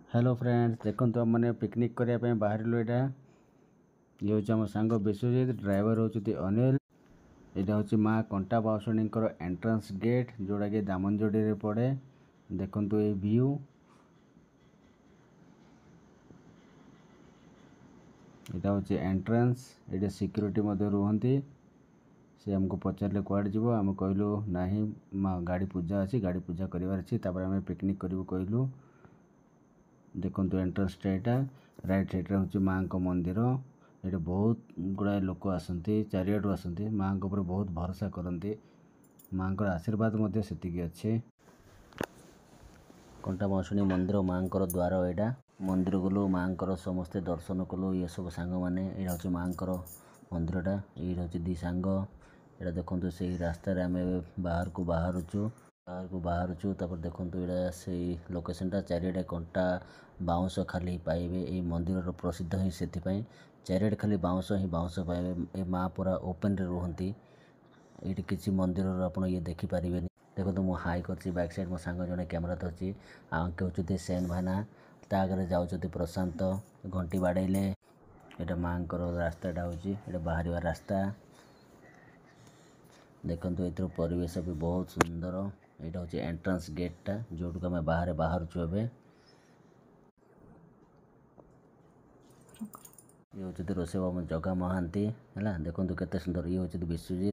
hello friends देखो आम मैंने पिकनिक करने बाहर यहाँ ये हूँ आम सांग विश्वजित ड्राइवर होती अनिल यहाँ हूँ माँ कंटा बाउसणी एंट्रांस गेट जोड़ा कि दामनजोड़ी रे पड़े देखु ये व्यू यहाँ हूँ एंट्रांस ये सिक्योरिटी रुहति सी आमको पचारे कड़े जीव आम कहलु ना गाड़ी पूजा अच्छी गाड़ी पूजा करार आम पिकनिक करूँ कहलु देखो एंट्रांसटा यहाँ राइट साइड हूँ माँ को मंदिर ये बहुत गुड़ाए लोक आसती चारिआडू आसती माँ ऊपर बहुत भरोसा करती माँ को आशीर्वाद से अच्छे कंटा बाउसणी मंदिर माँ द्वार यहाँ मंदिर गलु माँ समस्ते दर्शन कलु ये सब सांग मैंने यहाँ हूँ माँ मंदिरटा ये हूँ दी सांग यहाँ देखो से रास्तार आम बाहर को बाहरुचु देखो यहाँ से लोकेशनटा चारिआडे कंटा बाउंश खाली पाइबे ये मंदिर प्रसिद्ध ही से चारिआडे खाली बाउंश ही बाउंश पाइबे ये माँ पूरा ओपन रे रुहति ये किसी मंदिर आप ये देखिपारे देखो तो मुझे हाई कर बैक साइड मो सांग जड़े कैमेरा धरची आगे हूँ सेन भाना तागे जाऊँच प्रशांत घंटी बाड़े ये माँ रास्ताटा हूँ बाहर रास्ता देखो ये परिवेश भी बहुत सुंदर यहाँ हूँ एंट्रांस गेटटा जो आम बाहरुचु ये हूँ रोसे बाबू जगा महांती है देखो केते सुंदर ये हूँ विश्वजित